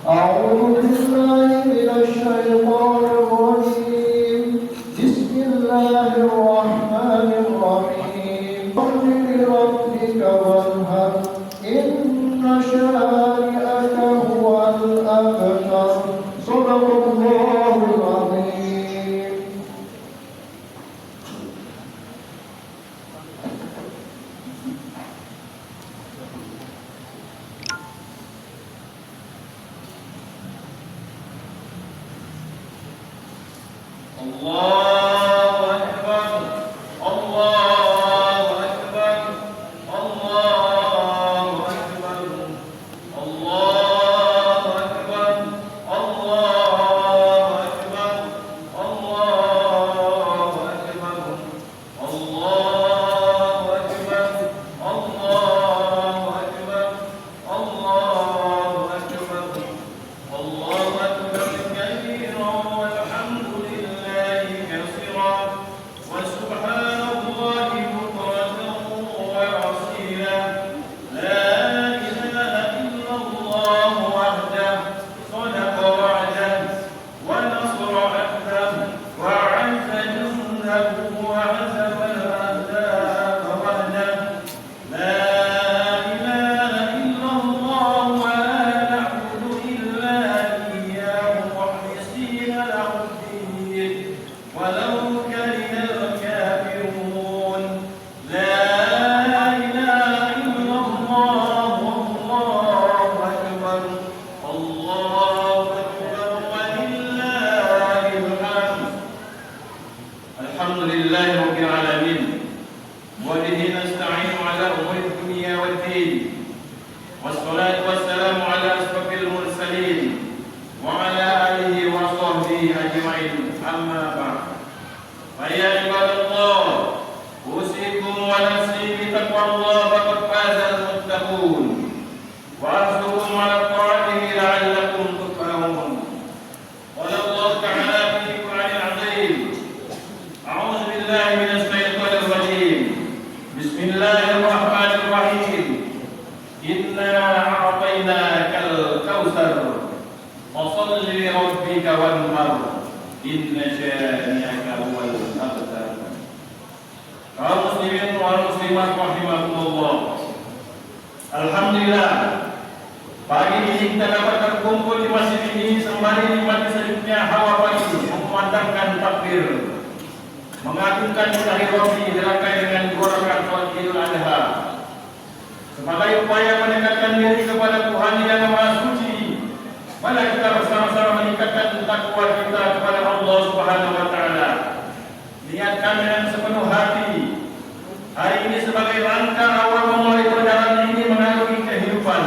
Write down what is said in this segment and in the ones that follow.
أعوذ بالله من الشيطان الرجيم. بسم الله الرحمن الرحيم. صل لربك وانهر إن شانئك هو الأبتر. صدق الله العظيم. الله أكبر الله أكبر الله أكبر الله أكبر الله أكبر الله أكبر الله أكبر الله أكبر الله أكبر الله أكبر كبيرا والحمد لله كثيرا وسبحان الله بكرة وأصيلا لا إله إلا الله وحده صدق وعده ونصر عبده وأعز جنده وعزف الأحزاب وحده لا إله إلا الله ولا نعبد إلا إياه مخلصين له الدين ولو كره الكافرون لا إله إلا الله والله أكبر الله أكبر ولله الحمد الحمد لله رب العالمين وبه نستعين على أمور الدنيا والدين والصلاة والسلام على أشرف المرسلين وعلى آله وصحبه أجمعين أما بعد فيا عباد الله أوصيكم ونفسي بتقوى الله فقد فاز المتقون وأحثكم على طاعته لعلكم تفلحون قال الله تعالى في القرآن العظيم أعوذ بالله من الشيطان الرجيم بسم الله الرحمن الرحيم إنا أعطيناك الكوثر فصل لربك وانحر إن شانئك هو الأبتر. Kaum muslimin wal muslimat rahimakumullah. Alhamdulillah, pagi ini kita dapat berkumpul di masjid ini sembari nikmati sejuknya hawa pagi, memandangkan takbir, mengagungkan ilahi Rabbi dirangkai dengan 2 rakaat salat Idul Adha sebagai upaya mendekatkan diri kepada Tuhan yang Maha Suci. Mari kita bersama-sama meningkatkan takwa kita kepada Allah Subhanahu wa taala. Niatkan dengan sepenuh hati. Hari ini sebagai langkah awal memulai perjalanan ini mengarungi kehidupan.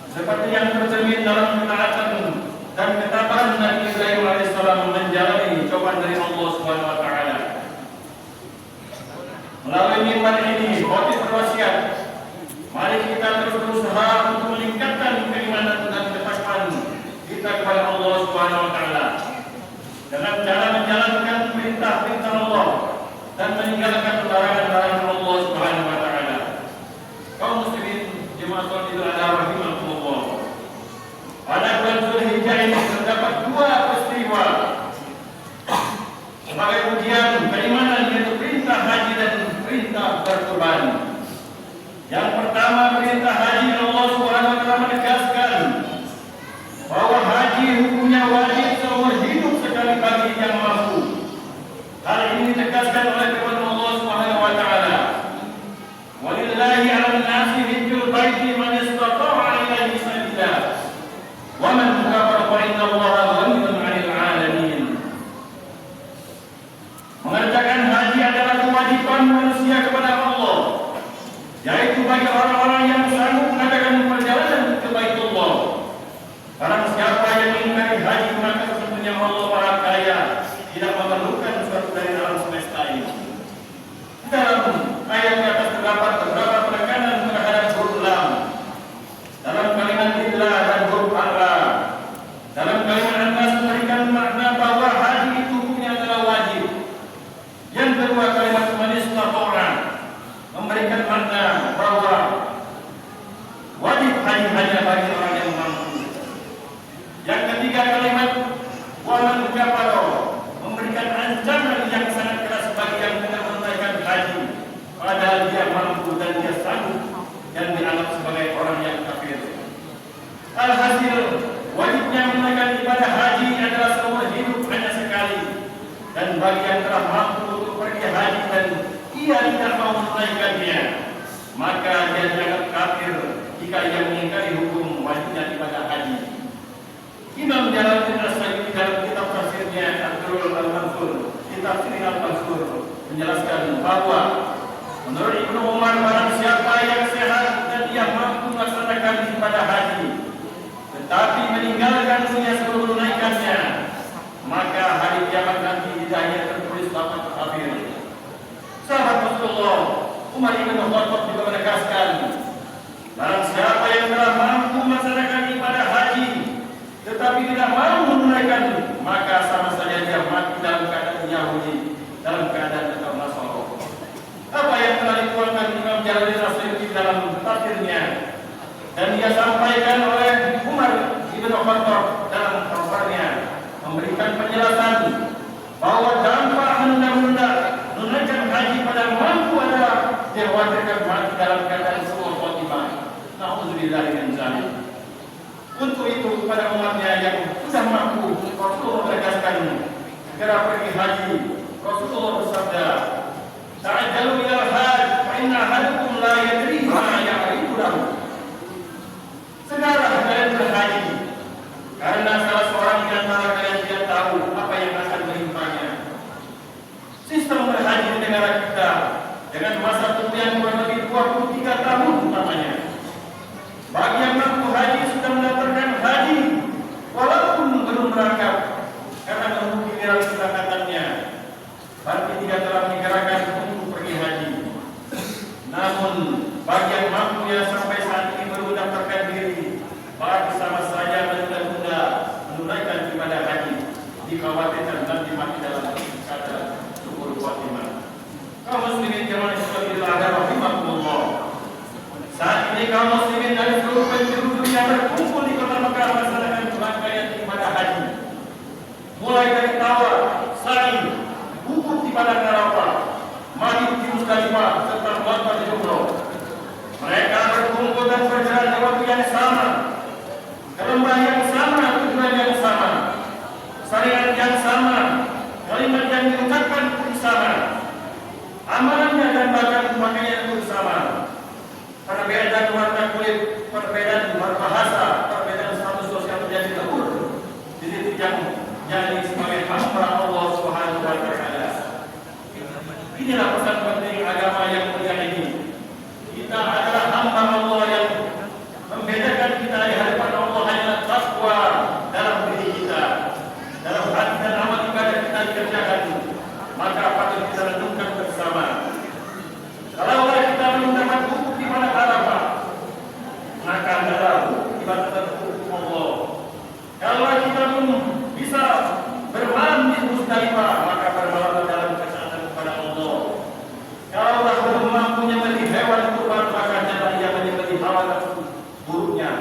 Seperti yang tercermin dalam ketaatan dan ketabahan Nabi Ibrahim alaihissalam menjalani cobaan dari Allah Subhanahu wa taala. Melalui mimbar ini, khotib berwasiat, mari kita terus berusaha untuk meningkatkan keimanan dan ketakwaan kita kepada Allah Subhanahu wa taala dengan cara menjalankan perintah-perintah Allah dan meninggalkan larangan-larangan Allah Subhanahu wa taala. Kaum muslimin jemaah salat Idul Adha rahimakumullah. Pada bulan Zulhijjah ini terdapat 2 peristiwa sebagai ujian keimanan, yaitu perintah haji dan perintah berkurban. Yang pertama, perintah haji, Allah Subhanahu wa taala menegaskan bahwa haji hukumnya wajib seumur hidup sekali bagi yang mampu. Hal ini ditegaskan oleh firman Allah Subhanahu wa taala, "Walillahi 'alan nasi hajjul baiti man istata'a ilaihi sabila, wa man kafara fa inna Allaha ghaniyyun 'anil 'alamin." Mengerjakan haji adalah kewajiban manusia kepada Allah, yaitu bagi orang-orang yang sanggup hanya bagi orang yang mampu. Yang ketiga, kalimat waman kafaro memberikan ancaman yang sangat keras bagi yang tidak menunaikan haji, padahal dia mampu dan dia sanggup dan dianggap sebagai orang yang kafir. Alhasil, wajibnya menunaikan ibadah haji adalah seumur hidup hanya sekali, dan bagi yang telah mampu untuk pergi haji dan ia tidak mau menunaikannya, maka dia dianggap kafir jika ia mengingkari hukum wajibnya ibadah haji. Imam Jalaluddin As-Suyuti dalam kitab tafsirnya Ad-Durrul Al-Mansur, kitab Tafsir Al-Mansur, menjelaskan bahwa menurut Ibnu Umar, barang siapa yang sehat dan ia mampu melaksanakan ibadah haji tetapi meninggalkan dunia sebelum menunaikannya, maka hari kiamat nanti lidahnya tertulis lafaz kafir. Sahabat Rasulullah Umar bin Khattab juga menegaskan, barang siapa yang telah mampu melaksanakan ibadah haji tetapi tidak mau menunaikan, maka sama saja dia mati dalam keadaan Yahudi, dalam keadaan tetap Nasara. Apa yang telah dituangkan Imam Jalaluddin As-Suyuti dalam tafsirnya dan dia sampaikan oleh Umar bin Khattab dalam kabarnya, memberikan penjelasan bahwa dampak menunda-nunda menunaikan haji pada mampu adalah dikhawatirkan mati dalam keadaan su'ul khotimah. Nauzubillah min dzalik. Untuk itu kepada umatnya yang sudah mampu, Rasulullah menegaskan segera pergi haji. Rasulullah bersabda, "Ta'ajjalu ilal hajj, fa inna ahadakum la yadri ma ya'ridu lahu." Segera kalian berhaji, karena salah seorang di antara kalian tidak tahu apa yang akan menimpanya. Sistem berhaji di negara kita dengan masa tunggu yang kurang lebih 23 tahun utamanya. Bagi yang mampu haji sudah mendaftarkan haji walaupun belum berangkat karena menunggu giliran keberangkatannya, berarti tidak telah menegarakan untuk pergi haji. Namun bagi yang mampu yang sampai saat ini belum mendaftarkan diri, bagi sama saja menunda-nunda menunaikan ibadah haji, dikhawatirkan nanti mati dalam keadaan su'ul khotimah. Kaum muslimin jamaah Islamiyah rahimakumullah. Saat ini kaum muslimin dari seluruh penjuru dunia berkumpul di kota Mekah melaksanakan rangkaian ibadah haji. Mulai dari tawaf, sa'i, wukuf di padang Arafah, mabit di Musdalifah serta melontar di Umrah. Mereka berkumpul dan berjalan di waktu yang sama, ke lembah yang sama, tujuan yang sama, syariat yang sama, kalimat yang diucapkan pun sama, amalannya dan bahkan pakaian pun sama. Perbedaan warna kulit, perbedaan berbahasa, perbedaan status sosial menjadi lebur di titik yang jadi sebagai hamba Allah Subhanahu wa Ta'ala. Inilah pesan penting agama yang mulia ini. Kita adalah hamba Allah yang membedakan kita di hadapan Allah hanyalah takwa dalam diri kita, dalam hati dan amal ibadah kita dikerjakan. Maka patut kita renungkan bersama. Kalau kita mendapat hukum di mana Arafah, maka adalah ibadah hukum Allah. Kalau kita pun bisa bermalam di Musdalifah, maka bermalam dalam ketaatan kepada Allah. Kalau belum mampu menyembelih hewan kurban, maka jangan ia menyembelih hewan buruknya.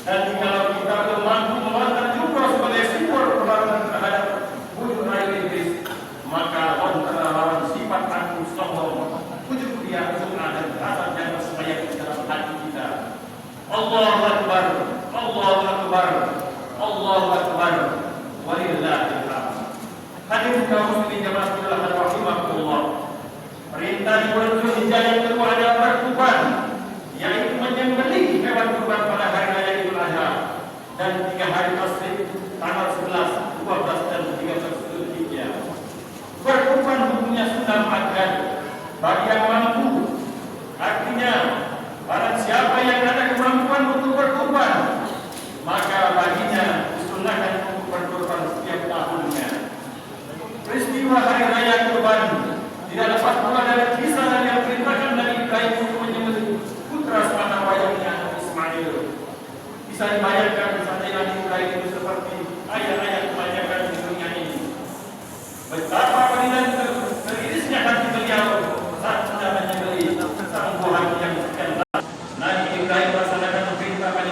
Dan kalau kita belum mampu melontar jumroh sebagai simbol perlawanan terhadap wujud Nabi Iblis, maka lontarlah lawan sifat angkuh sombong, wujud dia sunnah dan rasa jangan supaya di dalam hati kita. Allahu Akbar, Allahu Akbar, Allahu Akbar, walillahil hamd. Hadirin kaum muslimin jamaah sekalian rahimakumullah. Perintah di bulan Zulhijjah yang kedua adalah berkurban, yaitu menyembelih hewan kurban pada hari raya Idul Adha dan 3 hari tasrik tanggal 11, 12 dan 13 Zulhijjah. Berkurban hukumnya sunnah muakkad bagi yang mampu. Artinya barang siapa yang ada kemampuan untuk berkurban, maka baginya disunahkan untuk berkurban setiap tahunnya. Peristiwa hari raya kurban tidak lepas pula dari kisah yang diceritakan Nabi Ibrahim untuk menyembelih putra semata wayangnya Ismail. Bisa dibayangkan misalnya Nabi Ibrahim itu seperti ayat-ayat kebanyakan di dunia ini. Betapa penilan teririsnya hati beliau saat sudah menyembelih sang buah yang sekian. Nabi Ibrahim melaksanakan perintah pada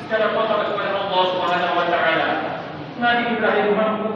secara total kepada Allah Subhanahu wa taala. Nabi Ibrahim mampu